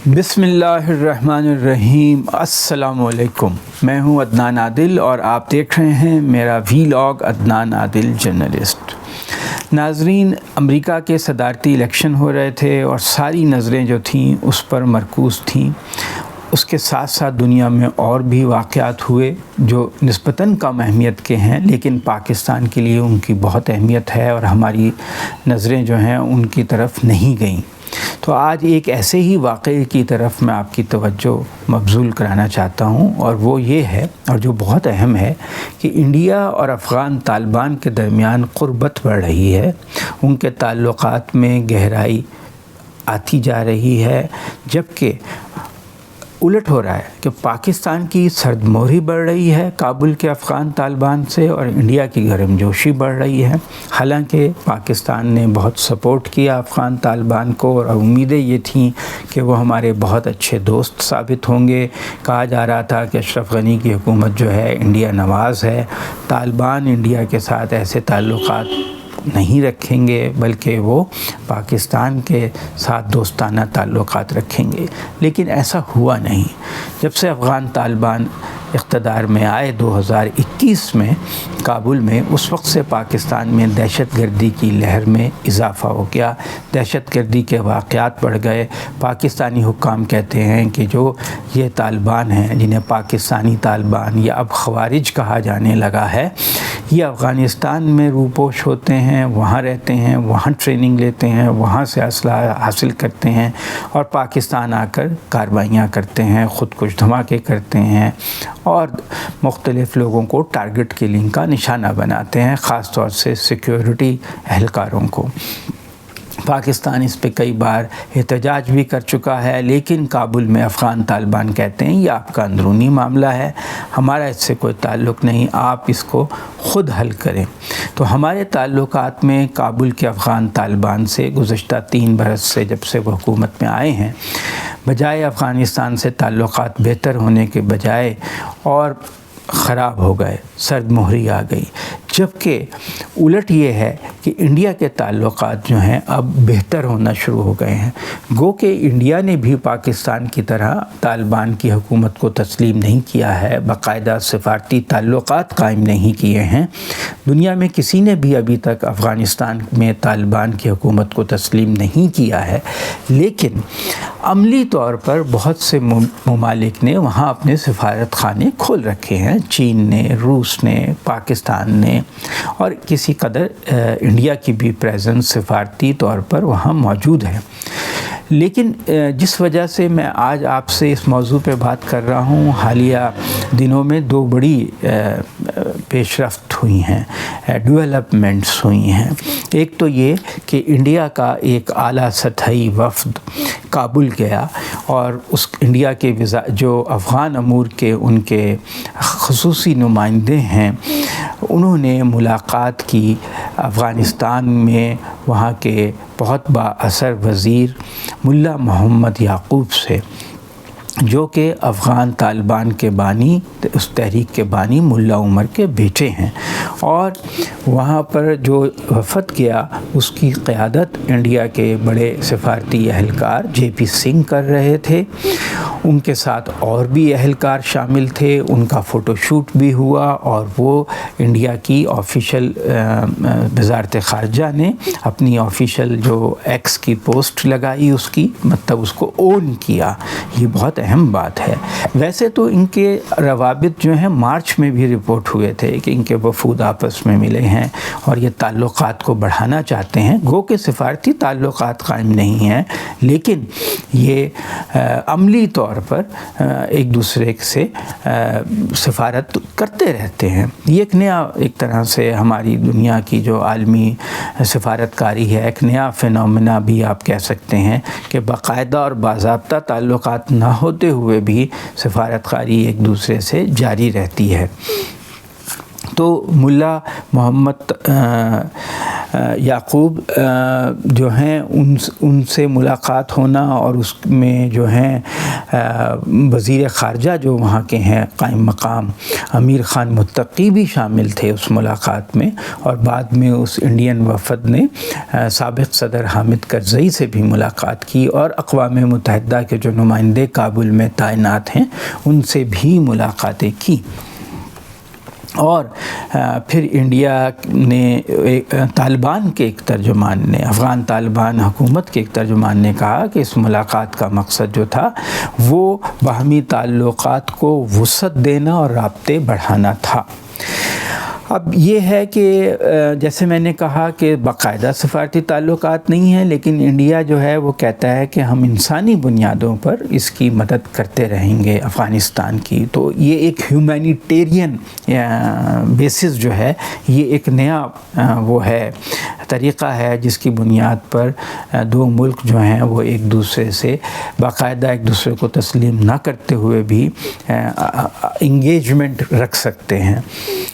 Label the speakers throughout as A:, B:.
A: بسم اللہ الرحمن الرحیم۔ السلام علیکم، میں ہوں عدنان عادل اور آپ دیکھ رہے ہیں میرا ویلاگ عدنان عادل جرنلسٹ۔ ناظرین، امریکہ کے صدارتی الیکشن ہو رہے تھے اور ساری نظریں جو تھیں اس پر مرکوز تھیں۔ اس کے ساتھ ساتھ دنیا میں اور بھی واقعات ہوئے جو نسبتاً کم اہمیت کے ہیں، لیکن پاکستان کے لیے ان کی بہت اہمیت ہے اور ہماری نظریں جو ہیں ان کی طرف نہیں گئیں۔ تو آج ایک ایسے ہی واقعے کی طرف میں آپ کی توجہ مبذول کرانا چاہتا ہوں، اور وہ یہ ہے، اور جو بہت اہم ہے، کہ انڈیا اور افغان طالبان کے درمیان قربت بڑھ رہی ہے، ان کے تعلقات میں گہرائی آتی جا رہی ہے، جبکہ الٹ ہو رہا ہے کہ پاکستان کی سرد مہری بڑھ رہی ہے کابل کے افغان طالبان سے، اور انڈیا کی گرم جوشی بڑھ رہی ہے۔ حالانکہ پاکستان نے بہت سپورٹ کیا افغان طالبان کو، اور امیدیں یہ تھیں کہ وہ ہمارے بہت اچھے دوست ثابت ہوں گے۔ کہا جا رہا تھا کہ اشرف غنی کی حکومت جو ہے انڈیا نواز ہے، طالبان انڈیا کے ساتھ ایسے تعلقات نہیں رکھیں گے بلکہ وہ پاکستان کے ساتھ دوستانہ تعلقات رکھیں گے، لیکن ایسا ہوا نہیں۔ جب سے افغان طالبان اقتدار میں آئے 2021 میں کابل میں، اس وقت سے پاکستان میں دہشت گردی کی لہر میں اضافہ ہو گیا، دہشت گردی کے واقعات بڑھ گئے۔ پاکستانی حکام کہتے ہیں کہ جو یہ طالبان ہیں جنہیں پاکستانی طالبان یا اب خوارج کہا جانے لگا ہے، یہ افغانستان میں روپوش ہوتے ہیں، وہاں رہتے ہیں، وہاں ٹریننگ لیتے ہیں، وہاں سے اسلحہ حاصل کرتے ہیں اور پاکستان آ کر کارروائیاں کرتے ہیں، خود کش دھماکے کرتے ہیں اور مختلف لوگوں کو ٹارگٹ کلنگ کا نشانہ بناتے ہیں، خاص طور سے سیکیورٹی اہلکاروں کو۔ پاکستان اس پہ کئی بار احتجاج بھی کر چکا ہے، لیکن کابل میں افغان طالبان کہتے ہیں یہ آپ کا اندرونی معاملہ ہے، ہمارا اس سے کوئی تعلق نہیں، آپ اس کو خود حل کریں۔ تو ہمارے تعلقات میں کابل کے افغان طالبان سے گزشتہ 3 برس سے جب سے وہ حکومت میں آئے ہیں، بجائے افغانستان سے تعلقات بہتر ہونے کے بجائے اور خراب ہو گئے، سرد مہری آ گئی۔ جبکہ الٹ یہ ہے کہ انڈیا کے تعلقات جو ہیں اب بہتر ہونا شروع ہو گئے ہیں، گو کہ انڈیا نے بھی پاکستان کی طرح طالبان کی حکومت کو تسلیم نہیں کیا ہے، باقاعدہ سفارتی تعلقات قائم نہیں کیے ہیں۔ دنیا میں کسی نے بھی ابھی تک افغانستان میں طالبان کی حکومت کو تسلیم نہیں کیا ہے، لیکن عملی طور پر بہت سے ممالک نے وہاں اپنے سفارت خانے کھول رکھے ہیں، چین نے، روس نے، پاکستان نے، اور کسی قدر انڈیا کی بھی پریزنس سفارتی طور پر وہاں موجود ہے۔ لیکن جس وجہ سے میں آج آپ سے اس موضوع پہ بات کر رہا ہوں، حالیہ دنوں میں 2 بڑی پیش رفت ہوئی ہیں، ڈیولپمنٹس ہوئی ہیں۔ ایک تو یہ کہ انڈیا کا ایک اعلیٰ سطحی وفد کابل گیا، اور اس انڈیا کے جو افغان امور کے ان کے خصوصی نمائندے ہیں، انہوں نے ملاقات کی افغانستان میں وہاں کے بہت با اثر وزیر ملا محمد یعقوب سے، جو کہ افغان طالبان کے بانی، اس تحریک کے بانی ملا عمر کے بیٹے ہیں، اور وہاں پر جو وفد گیا اس کی قیادت انڈیا کے بڑے سفارتی اہلکار JP سنگھ کر رہے تھے۔ ان کے ساتھ اور بھی اہلکار شامل تھے، ان کا فوٹو شوٹ بھی ہوا، اور وہ انڈیا کی آفیشیل وزارت خارجہ نے اپنی آفیشیل جو ایکس کی پوسٹ لگائی، اس کی مطلب اس کو اون کیا۔ یہ بہت اہم بات ہے۔ ویسے تو ان کے روابط جو ہیں مارچ میں بھی رپورٹ ہوئے تھے کہ ان کے وفود آپس میں ملے ہیں اور یہ تعلقات کو بڑھانا چاہتے ہیں، گو کہ سفارتی تعلقات قائم نہیں ہیں، لیکن یہ عملی طور پر ایک دوسرے سے سفارت کرتے رہتے ہیں۔ یہ ایک طرح سے ہماری دنیا کی جو عالمی سفارت کاری ہے، ایک نیا فینومینا بھی آپ کہہ سکتے ہیں کہ باقاعدہ اور باضابطہ تعلقات نہ ہوتے ہوئے بھی سفارت کاری ایک دوسرے سے جاری رہتی ہے۔ تو ملا محمد یعقوب جو ہیں ان سے ملاقات ہونا، اور اس میں جو ہیں وزیر خارجہ جو وہاں کے ہیں قائم مقام امیر خان متقی بھی شامل تھے اس ملاقات میں، اور بعد میں اس انڈین وفد نے سابق صدر حامد کرزئی سے بھی ملاقات کی، اور اقوام متحدہ کے جو نمائندے کابل میں تعینات ہیں ان سے بھی ملاقاتیں کی۔ اور پھر انڈیا نے طالبان کے ایک ترجمان نے، افغان طالبان حکومت کے ایک ترجمان نے کہا کہ اس ملاقات کا مقصد جو تھا وہ باہمی تعلقات کو وسعت دینا اور رابطے بڑھانا تھا۔ اب یہ ہے کہ جیسے میں نے کہا کہ باقاعدہ سفارتی تعلقات نہیں ہیں، لیکن انڈیا جو ہے وہ کہتا ہے کہ ہم انسانی بنیادوں پر اس کی مدد کرتے رہیں گے افغانستان کی۔ تو یہ ایک ہیومینیٹیرین بیسس جو ہے، یہ ایک نیا وہ ہے طریقہ ہے جس کی بنیاد پر دو ملک جو ہیں وہ ایک دوسرے سے باقاعدہ ایک دوسرے کو تسلیم نہ کرتے ہوئے بھی انگیجمنٹ رکھ سکتے ہیں۔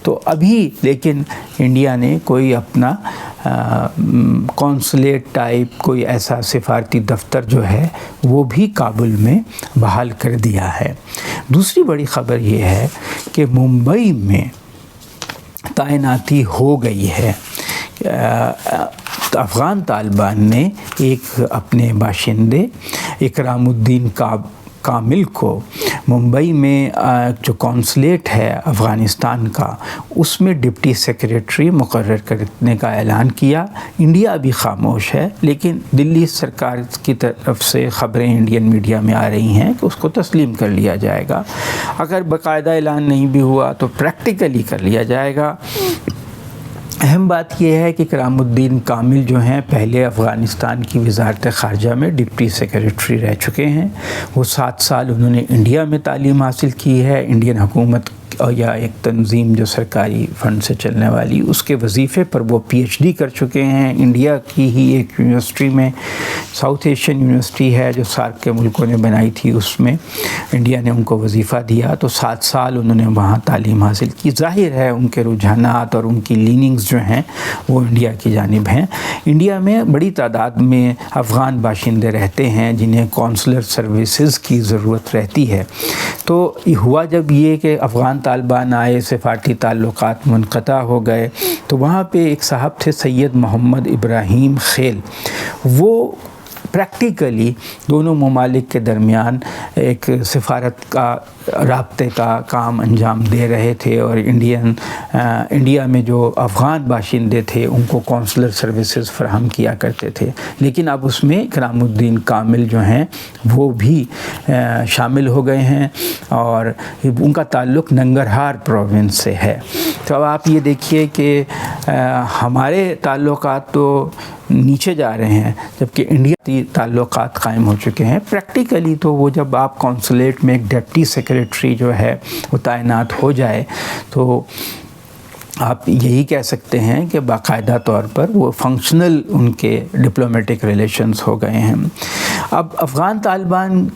A: تو ابھی لیکن انڈیا نے کوئی اپنا کونسلیٹ ٹائپ کوئی ایسا سفارتی دفتر جو ہے وہ بھی کابل میں بحال کر دیا ہے۔ دوسری بڑی خبر یہ ہے کہ ممبئی میں تعیناتی ہو گئی ہے۔ افغان طالبان نے ایک اپنے باشندے اکرام الدین کامل کو ممبئی میں جو کونسلیٹ ہے افغانستان کا اس میں ڈپٹی سیکریٹری مقرر کرنے کا اعلان کیا۔ انڈیا ابھی خاموش ہے، لیکن دلی سرکار کی طرف سے خبریں انڈین میڈیا میں آ رہی ہیں کہ اس کو تسلیم کر لیا جائے گا۔ اگر باقاعدہ اعلان نہیں بھی ہوا تو پریکٹیکلی کر لیا جائے گا۔ اہم بات یہ ہے کہ اکرام الدین کامل جو ہیں پہلے افغانستان کی وزارت خارجہ میں ڈپٹی سیکریٹری رہ چکے ہیں۔ وہ 7 سال انہوں نے انڈیا میں تعلیم حاصل کی ہے، انڈین حکومت یا ایک تنظیم جو سرکاری فنڈ سے چلنے والی، اس کے وظیفے پر وہ پی ایچ ڈی کر چکے ہیں۔ انڈیا کی ہی ایک یونیورسٹی میں، ساؤتھ ایشین یونیورسٹی ہے جو سارک کے ملکوں نے بنائی تھی، اس میں انڈیا نے ان کو وظیفہ دیا، تو 7 سال انہوں نے وہاں تعلیم حاصل کی۔ ظاہر ہے ان کے رجحانات اور ان کی لیننگز جو ہیں وہ انڈیا کی جانب ہیں۔ انڈیا میں بڑی تعداد میں افغان باشندے رہتے ہیں جنہیں کونسلر سروسز کی ضرورت رہتی ہے۔ تو ہوا جب یہ کہ افغان طالبان آئے، سفارتی تعلقات منقطع ہو گئے، تو وہاں پہ ایک صاحب تھے سید محمد ابراہیم خیل، وہ پریکٹیکلی دونوں ممالک کے درمیان ایک سفارت کا رابطے کا کام انجام دے رہے تھے، اور انڈیا میں جو افغان باشندے تھے ان کو کونسلر سروسز فراہم کیا کرتے تھے۔ لیکن اب اس میں اکرام الدین کامل جو ہیں وہ بھی شامل ہو گئے ہیں، اور ان کا تعلق ننگرہار پروونس سے ہے۔ تو اب آپ یہ دیکھیے کہ ہمارے تعلقات تو نیچے جا رہے ہیں جبکہ انڈیا تعلقات قائم ہو چکے ہیں۔ پریکٹیکلی تو وہ جب آپ کونسلیٹ میں ایک ڈپٹی سیکریٹری جو ہے وہ تعینات ہو جائے تو آپ یہی کہہ سکتے ہیں کہ باقاعدہ طور پر وہ فنکشنل ان کے ڈپلومیٹک ریلیشنز ہو گئے ہیں۔ اب افغان طالبان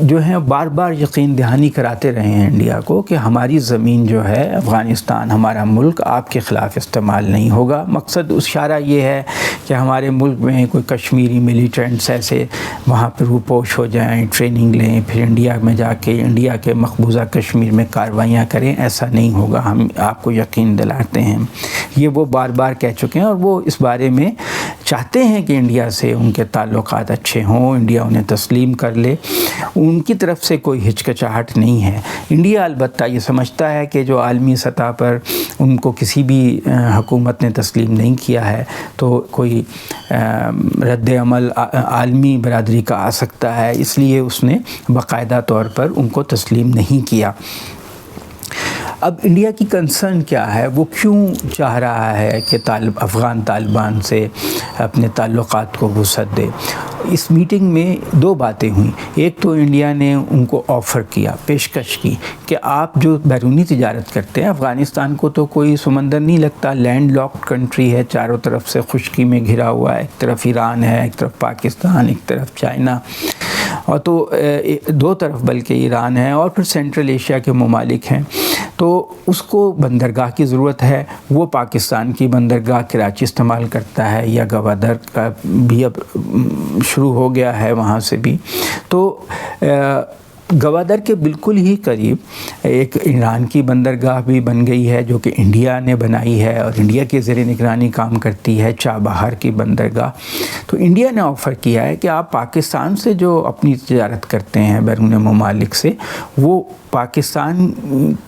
A: جو ہیں بار بار یقین دہانی کراتے رہے ہیں انڈیا کو کہ ہماری زمین جو ہے افغانستان، ہمارا ملک آپ کے خلاف استعمال نہیں ہوگا۔ مقصد اشارہ یہ ہے کہ ہمارے ملک میں کوئی کشمیری ملیٹنٹس ایسے وہاں پہ روپوش ہو جائیں، ٹریننگ لیں، پھر انڈیا میں جا کے انڈیا کے مقبوضہ کشمیر میں کارروائیاں کریں، ایسا نہیں ہوگا، ہم آپ کو یقین دلاتے ہیں۔ یہ وہ بار بار کہہ چکے ہیں، اور وہ اس بارے میں چاہتے ہیں کہ انڈیا سے ان کے تعلقات اچھے ہوں، انڈیا انہیں تسلیم کر لے۔ ان کی طرف سے کوئی ہچکچاہٹ نہیں ہے۔ انڈیا البتہ یہ سمجھتا ہے کہ جو عالمی سطح پر ان کو کسی بھی حکومت نے تسلیم نہیں کیا ہے تو کوئی رد عمل عالمی برادری کا آ سکتا ہے، اس لیے اس نے باقاعدہ طور پر ان کو تسلیم نہیں کیا۔ اب انڈیا کی کنسرن کیا ہے، وہ کیوں چاہ رہا ہے کہ افغان طالبان سے اپنے تعلقات کو وسعت دے؟ اس میٹنگ میں 2 باتیں ہوئیں۔ ایک تو انڈیا نے ان کو آفر کیا، پیشکش کی کہ آپ جو بیرونی تجارت کرتے ہیں، افغانستان کو تو کوئی سمندر نہیں لگتا، لینڈ لاکڈ کنٹری ہے، چاروں طرف سے خشکی میں گھرا ہوا ہے، ایک طرف ایران ہے، ایک طرف پاکستان، ایک طرف چائنا، اور تو 2 طرف بلکہ ایران ہے، اور پھر سینٹرل ایشیا کے ممالک ہیں۔ تو اس کو بندرگاہ کی ضرورت ہے. وہ پاکستان کی بندرگاہ کراچی استعمال کرتا ہے یا گوادر کا بھی اب شروع ہو گیا ہے وہاں سے بھی. تو گوادر کے بالکل ہی قریب ایک ایران کی بندرگاہ بھی بن گئی ہے جو کہ انڈیا نے بنائی ہے اور انڈیا کے زیر نگرانی کام کرتی ہے، چابہار کی بندرگاہ. تو انڈیا نے آفر کیا ہے کہ آپ پاکستان سے جو اپنی تجارت کرتے ہیں بیرون ممالک سے، وہ پاکستان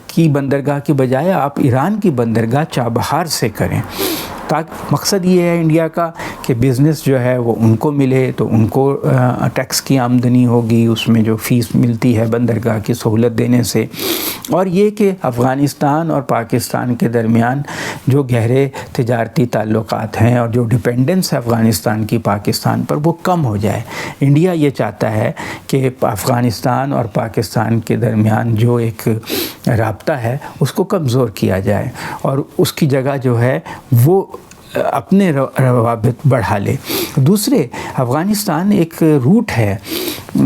A: کی بندرگاہ کی بجائے آپ ایران کی بندرگاہ چابہار سے کریں. تاکہ مقصد یہ ہے انڈیا کا کہ بزنس جو ہے وہ ان کو ملے، تو ان کو ٹیکس کی آمدنی ہوگی، اس میں جو فیس ملتی ہے بندرگاہ کی سہولت دینے سے. اور یہ کہ افغانستان اور پاکستان کے درمیان جو گہرے تجارتی تعلقات ہیں اور جو ڈیپینڈنس ہے افغانستان کی پاکستان پر، وہ کم ہو جائے. انڈیا یہ چاہتا ہے کہ افغانستان اور پاکستان کے درمیان جو ایک رابطہ ہے اس کو کمزور کیا جائے اور اس کی جگہ جو ہے وہ اپنے روابط بڑھا لے. دوسرے، افغانستان ایک روٹ ہے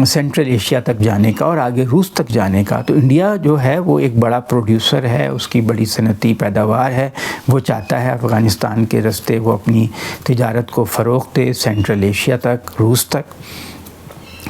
A: سینٹرل ایشیا تک جانے کا اور آگے روس تک جانے کا. تو انڈیا جو ہے وہ ایک بڑا پروڈیوسر ہے، اس کی بڑی صنعتی پیداوار ہے. وہ چاہتا ہے افغانستان کے راستے وہ اپنی تجارت کو فروغ دے سینٹرل ایشیا تک، روس تک.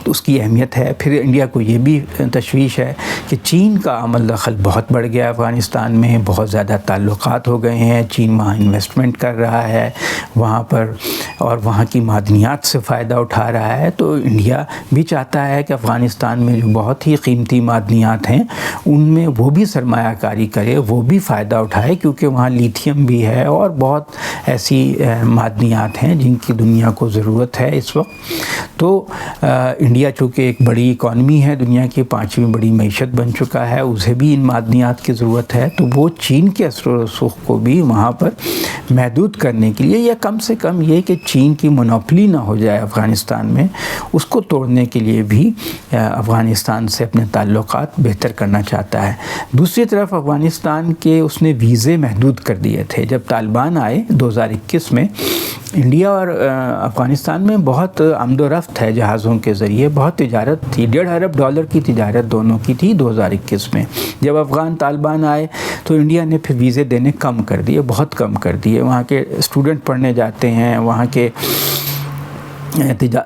A: تو اس کی اہمیت ہے. پھر انڈیا کو یہ بھی تشویش ہے کہ چین کا عمل دخل بہت بڑھ گیا افغانستان میں، بہت زیادہ تعلقات ہو گئے ہیں. چین وہاں انویسٹمنٹ کر رہا ہے وہاں پر اور وہاں کی معدنیات سے فائدہ اٹھا رہا ہے. تو انڈیا بھی چاہتا ہے کہ افغانستان میں جو بہت ہی قیمتی معدنیات ہیں ان میں وہ بھی سرمایہ کاری کرے، وہ بھی فائدہ اٹھائے، کیونکہ وہاں لیتھیم بھی ہے اور بہت ایسی معدنیات ہیں جن کی دنیا کو ضرورت ہے اس وقت. تو انڈیا چونکہ ایک بڑی اکانومی ہے، دنیا کی 5ویں بڑی معیشت بن چکا ہے، اسے بھی ان معدنیات کی ضرورت ہے. تو وہ چین کے اثر و رسوخ کو بھی وہاں پر محدود کرنے کے لیے، یا کم سے کم یہ کہ چین کی مونوپلی نہ ہو جائے افغانستان میں، اس کو توڑنے کے لیے بھی افغانستان سے اپنے تعلقات بہتر کرنا چاہتا ہے. دوسری طرف افغانستان کے اس نے ویزے محدود کر دیے تھے. جب طالبان آئے 2021 میں، انڈیا اور افغانستان میں بہت آمد و رفت ہے جہازوں کے ذریعے، بہت تجارت تھی. $1.5 ارب کی تجارت دونوں کی تھی 2021 میں. جب افغان طالبان آئے تو انڈیا نے پھر ویزے دینے کم کر دیے، بہت کم کر دیے. وہاں کے اسٹوڈنٹ پڑھنے جاتے ہیں، وہاں کے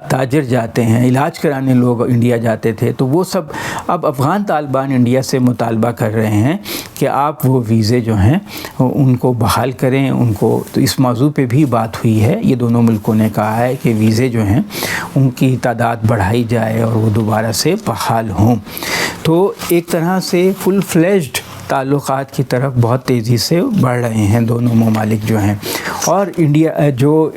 A: تاجر جاتے ہیں، علاج کرانے لوگ انڈیا جاتے تھے. تو وہ سب اب افغان طالبان انڈیا سے مطالبہ کر رہے ہیں کہ آپ وہ ویزے جو ہیں ان کو بحال کریں ان کو. تو اس موضوع پہ بھی بات ہوئی ہے. یہ دونوں ملکوں نے کہا ہے کہ ویزے جو ہیں ان کی تعداد بڑھائی جائے اور وہ دوبارہ سے بحال ہوں. تو ایک طرح سے فل فلیجڈ تعلقات کی طرف بہت تیزی سے بڑھ رہے ہیں دونوں ممالک جو ہیں. اور انڈیا جو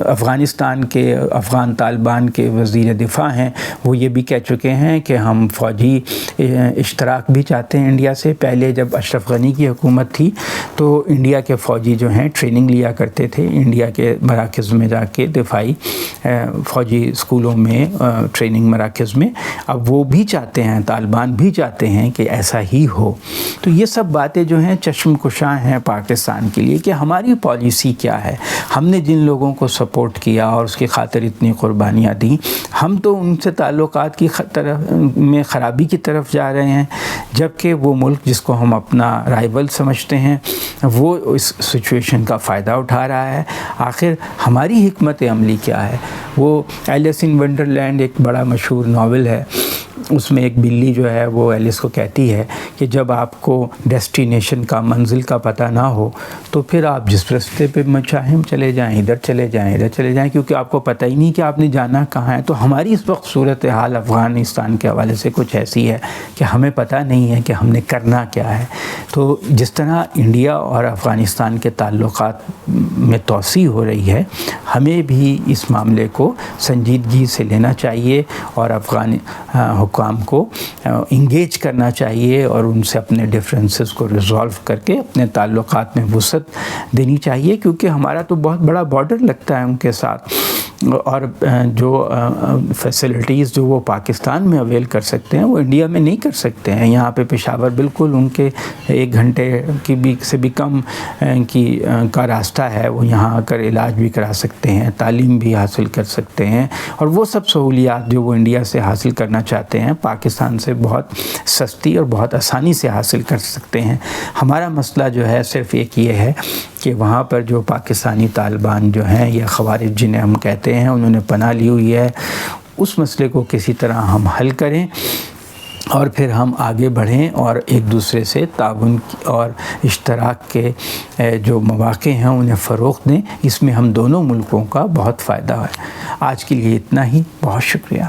A: افغانستان کے افغان طالبان کے وزیر دفاع ہیں وہ یہ بھی کہہ چکے ہیں کہ ہم فوجی اشتراک بھی چاہتے ہیں انڈیا سے. پہلے جب اشرف غنی کی حکومت تھی تو انڈیا کے فوجی جو ہیں ٹریننگ لیا کرتے تھے انڈیا کے مراکز میں جا کے، دفاعی فوجی اسکولوں میں، ٹریننگ مراکز میں. اب وہ بھی چاہتے ہیں، طالبان بھی چاہتے ہیں کہ ایسا ہی ہو. تو یہ سب باتیں جو ہیں چشم کشاں ہیں پاکستان کے لیے کہ ہماری پالیسی کیا ہے. ہم نے جن لوگوں کو سپورٹ کیا اور اس کی خاطر اتنی قربانیاں دیں، ہم تو ان سے تعلقات کی طرف میں خرابی کی طرف جا رہے ہیں، جبکہ وہ ملک جس کو ہم اپنا رائیول سمجھتے ہیں وہ اس سچویشن کا فائدہ اٹھا رہا ہے. آخر ہماری حکمت عملی کیا ہے؟ وہ ایلس ان ونڈرلینڈ ایک بڑا مشہور ناول ہے. اس میں ایک بلی جو ہے وہ ایلس کو کہتی ہے کہ جب آپ کو ڈیسٹینیشن کا، منزل کا پتہ نہ ہو تو پھر آپ جس راستے پہ چاہیں چلے جائیں، ادھر چلے جائیں، ادھر چلے جائیں، کیونکہ آپ کو پتہ ہی نہیں کہ آپ نے جانا کہاں ہے. تو ہماری اس وقت صورتحال افغانستان کے حوالے سے کچھ ایسی ہے کہ ہمیں پتہ نہیں ہے کہ ہم نے کرنا کیا ہے. تو جس طرح انڈیا اور افغانستان کے تعلقات میں توسیع ہو رہی ہے، ہمیں بھی اس معاملے کو سنجیدگی سے لینا چاہیے اور افغان حکام کو انگیج کرنا چاہیے اور ان سے اپنے ڈفرینسز کو ریزالو کر کے اپنے تعلقات میں وسعت دینی چاہیے. کیونکہ ہمارا تو بہت بڑا بارڈر لگتا ہے ان کے ساتھ. اور جو فیسلٹیز جو وہ پاکستان میں اویل کر سکتے ہیں وہ انڈیا میں نہیں کر سکتے ہیں. یہاں پہ پشاور بالکل ان کے 1 گھنٹے کی سے بھی کم کا راستہ ہے. وہ یہاں آ کر علاج بھی کرا سکتے ہیں, تعلیم بھی حاصل کر سکتے ہیں, اور وہ سب سہولیات جو وہ انڈیا سے حاصل کرنا چاہتے ہیں پاکستان سے بہت سستی اور بہت آسانی سے حاصل کر سکتے ہیں. ہمارا مسئلہ جو ہے صرف ایک یہ ہے کہ وہاں پر جو پاکستانی طالبان جو ہیں یا خوارج جنہیں ہم کہتے ہیں انہوں نے پناہ لی ہوئی ہے, اس مسئلے کو کسی طرح ہم حل کریں اور پھر ہم آگے بڑھیں اور ایک دوسرے سے تعاون اور اشتراک کے جو مواقع ہیں انہیں فروغ دیں. اس میں ہم دونوں ملکوں کا بہت فائدہ ہے. آج کے لیے اتنا ہی. بہت شکریہ.